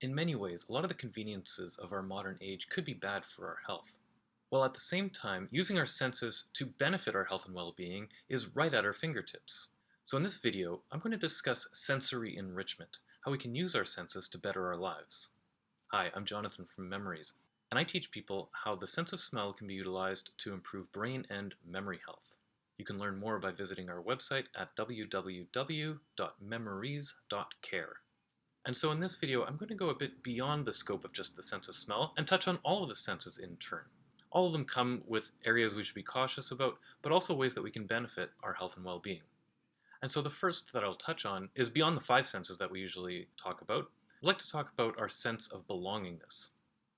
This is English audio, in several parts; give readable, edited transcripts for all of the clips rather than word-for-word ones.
In many ways, a lot of the conveniences of our modern age could be bad for our health, while at the same time, using our senses to benefit our health and well-being is right at our fingertips. So in this video, I'm going to discuss sensory enrichment, how we can use our senses to better our lives. Hi, I'm Jonathan from Memories, and I teach people how the sense of smell can be utilized to improve brain and memory health. You can learn more by visiting our website at www.memories.care. And so in this video, I'm going to go a bit beyond the scope of just the sense of smell and touch on all of the senses in turn. All of them come with areas we should be cautious about, but also ways that we can benefit our health and well-being. And so the first that I'll touch on is beyond the five senses that we usually talk about. I'd like to talk about our sense of belongingness,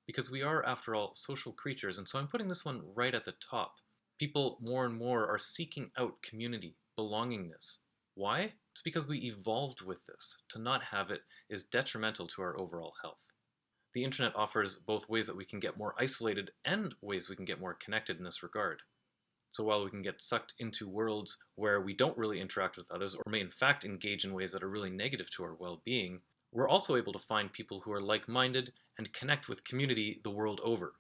because we are, after all, social creatures, and so I'm putting this one right at the top. People more and more are seeking out community, belongingness. Why? It's because we evolved with this. To not have it is detrimental to our overall health. The internet offers both ways that we can get more isolated and ways we can get more connected in this regard. So while we can get sucked into worlds where we don't really interact with others or may in fact engage in ways that are really negative to our well-being, we're also able to find people who are like-minded and connect with community the world over.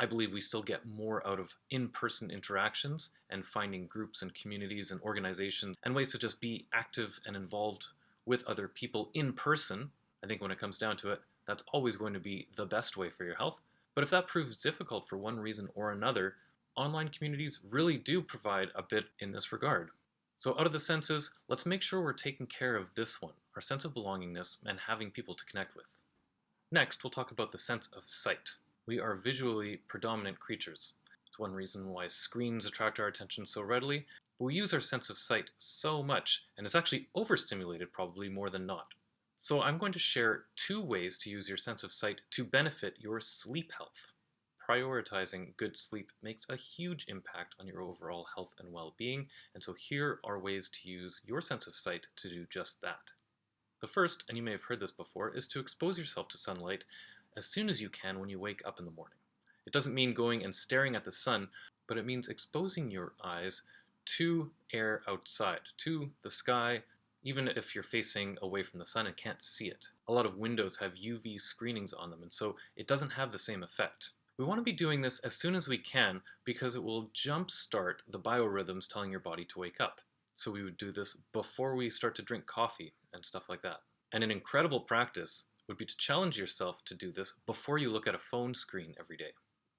I believe we still get more out of in-person interactions and finding groups and communities and organizations and ways to just be active and involved with other people in person. I think when it comes down to it, that's always going to be the best way for your health. But if that proves difficult for one reason or another, online communities really do provide a bit in this regard. So out of the senses, let's make sure we're taking care of this one, our sense of belongingness and having people to connect with. Next, we'll talk about the sense of sight. We are visually predominant creatures. It's one reason why screens attract our attention so readily, but we use our sense of sight so much, and it's actually overstimulated probably more than not. So I'm going to share two ways to use your sense of sight to benefit your sleep health. Prioritizing good sleep makes a huge impact on your overall health and well-being, and so here are ways to use your sense of sight to do just that. The first, and you may have heard this before, is to expose yourself to sunlight as soon as you can when you wake up in the morning. It doesn't mean going and staring at the sun, but it means exposing your eyes to air outside, to the sky, even if you're facing away from the sun and can't see it. A lot of windows have UV screenings on them, and so it doesn't have the same effect. We want to be doing this as soon as we can because it will jumpstart the biorhythms telling your body to wake up. So we would do this before we start to drink coffee and stuff like that. And an incredible practice would be to challenge yourself to do this before you look at a phone screen every day.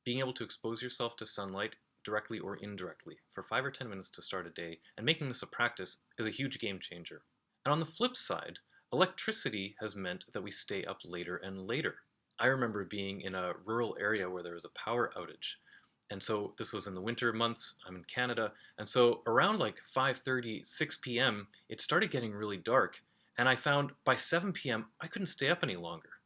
Being able to expose yourself to sunlight directly or indirectly for 5 or 10 minutes to start a day and making this a practice is a huge game changer. And on the flip side, electricity has meant that we stay up later and later. I remember being in a rural area where there was a power outage. And so this was in the winter months, I'm in Canada, and so around like 5:30, 6 p.m., it started getting really dark, and I found by 7 p.m. I couldn't stay up any longer.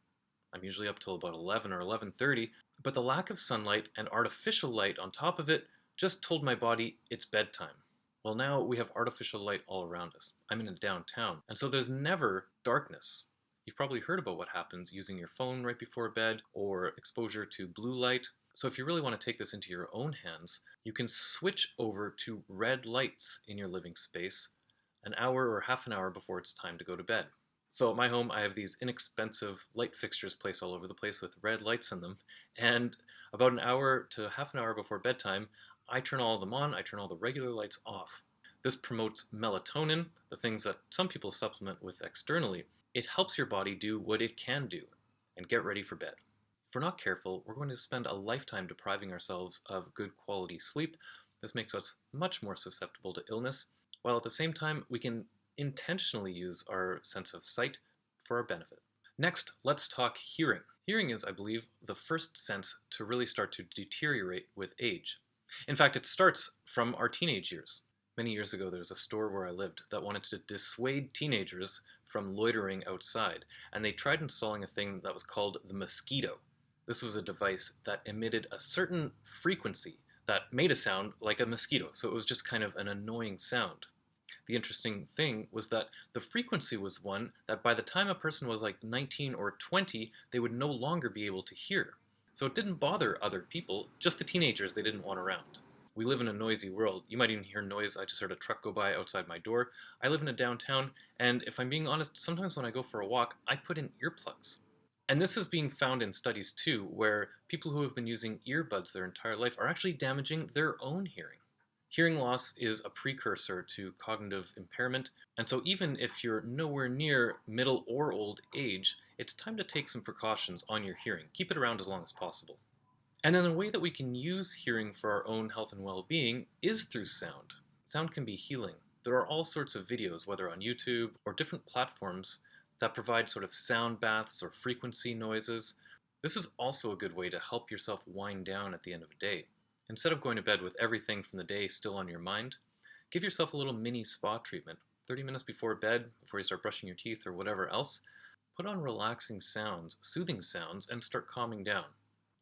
I'm usually up till about 11 or 11:30, but the lack of sunlight and artificial light on top of it just told my body it's bedtime. Well, now we have artificial light all around us. I'm in a downtown, and so there's never darkness. You've probably heard about what happens using your phone right before bed or exposure to blue light. So if you really want to take this into your own hands, you can switch over to red lights in your living space an hour or half an hour before it's time to go to bed. So at my home, I have these inexpensive light fixtures placed all over the place with red lights in them. And about an hour to half an hour before bedtime, I turn all of them on, I turn all the regular lights off. This promotes melatonin, the things that some people supplement with externally. It helps your body do what it can do and get ready for bed. If we're not careful, we're going to spend a lifetime depriving ourselves of good quality sleep. This makes us much more susceptible to illness, while at the same time we can intentionally use our sense of sight for our benefit. Next, let's talk hearing. Hearing is, I believe, the first sense to really start to deteriorate with age. In fact, it starts from our teenage years. Many years ago, there was a store where I lived that wanted to dissuade teenagers from loitering outside, and they tried installing a thing that was called the mosquito. This was a device that emitted a certain frequency that made a sound like a mosquito, so it was just kind of an annoying sound. The interesting thing was that the frequency was one that by the time a person was like 19 or 20, they would no longer be able to hear. So it didn't bother other people, just the teenagers they didn't want around. We live in a noisy world. You might even hear noise. I just heard a truck go by outside my door. I live in a downtown, and if I'm being honest, sometimes when I go for a walk, I put in earplugs. And this is being found in studies too, where people who have been using earbuds their entire life are actually damaging their own hearing. Hearing loss is a precursor to cognitive impairment, and so even if you're nowhere near middle or old age, it's time to take some precautions on your hearing. Keep it around as long as possible. And then a way that we can use hearing for our own health and well-being is through sound. Sound can be healing. There are all sorts of videos, whether on YouTube or different platforms, that provide sort of sound baths or frequency noises. This is also a good way to help yourself wind down at the end of a day. Instead of going to bed with everything from the day still on your mind, give yourself a little mini spa treatment. 30 minutes before bed, before you start brushing your teeth or whatever else, put on relaxing sounds, soothing sounds, and start calming down.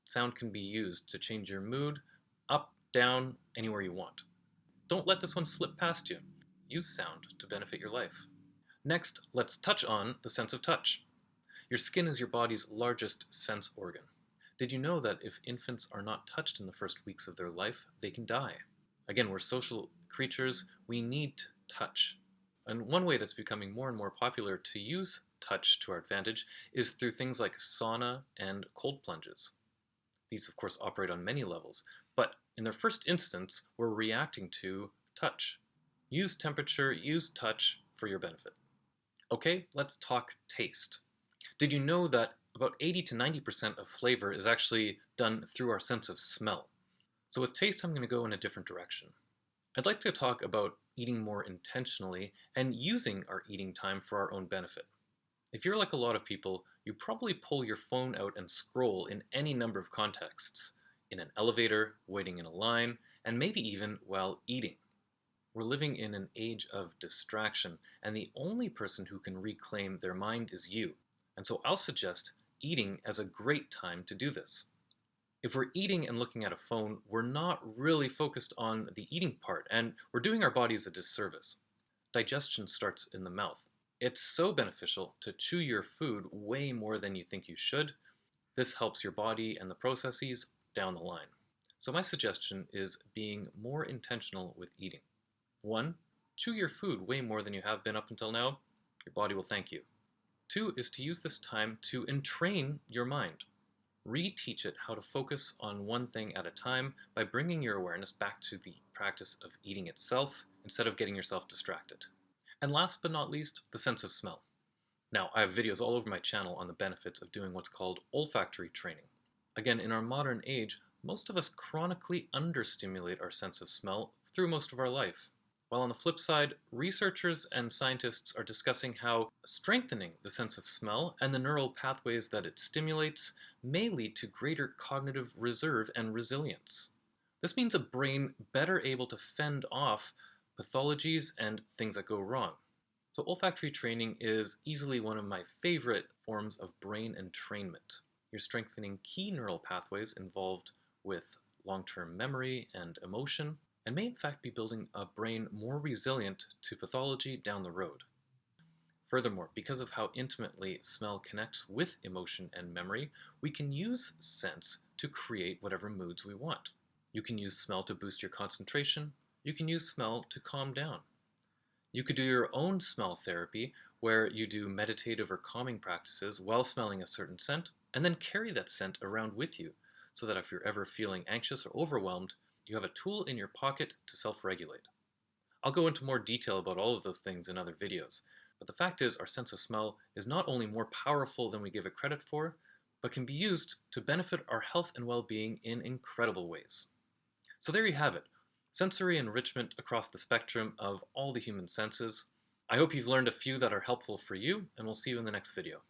Sound can be used to change your mood, up, down, anywhere you want. Don't let this one slip past you. Use sound to benefit your life. Next, let's touch on the sense of touch. Your skin is your body's largest sense organ. Did you know that if infants are not touched in the first weeks of their life, they can die? Again, we're social creatures, we need touch. And one way that's becoming more and more popular to use touch to our advantage is through things like sauna and cold plunges. These, of course, operate on many levels, but in their first instance, we're reacting to touch. Use temperature, use touch for your benefit. Okay, let's talk taste. Did you know that about 80 to 90% of flavor is actually done through our sense of smell? So with taste, I'm going to go in a different direction. I'd like to talk about eating more intentionally and using our eating time for our own benefit. If you're like a lot of people, you probably pull your phone out and scroll in any number of contexts, in an elevator, waiting in a line, and maybe even while eating. We're living in an age of distraction, and the only person who can reclaim their mind is you. And so I'll suggest eating as a great time to do this. If we're eating and looking at a phone, we're not really focused on the eating part, and we're doing our bodies a disservice. Digestion starts in the mouth. It's so beneficial to chew your food way more than you think you should. This helps your body and the processes down the line. So my suggestion is being more intentional with eating. 1. Chew your food way more than you have been up until now. Your body will thank you. 2 is to use this time to entrain your mind. Reteach it how to focus on one thing at a time by bringing your awareness back to the practice of eating itself instead of getting yourself distracted. And last but not least, the sense of smell. Now, I have videos all over my channel on the benefits of doing what's called olfactory training. Again, in our modern age, most of us chronically understimulate our sense of smell through most of our life. While on the flip side, researchers and scientists are discussing how strengthening the sense of smell and the neural pathways that it stimulates may lead to greater cognitive reserve and resilience. This means a brain better able to fend off pathologies and things that go wrong. So olfactory training is easily one of my favorite forms of brain entrainment. You're strengthening key neural pathways involved with long-term memory and emotion, and may in fact be building a brain more resilient to pathology down the road. Furthermore, because of how intimately smell connects with emotion and memory, we can use scents to create whatever moods we want. You can use smell to boost your concentration. You can use smell to calm down. You could do your own smell therapy, where you do meditative or calming practices while smelling a certain scent, and then carry that scent around with you, so that if you're ever feeling anxious or overwhelmed, you have a tool in your pocket to self-regulate. I'll go into more detail about all of those things in other videos, but the fact is our sense of smell is not only more powerful than we give it credit for, but can be used to benefit our health and well-being in incredible ways. So there you have it, sensory enrichment across the spectrum of all the human senses. I hope you've learned a few that are helpful for you, and we'll see you in the next video.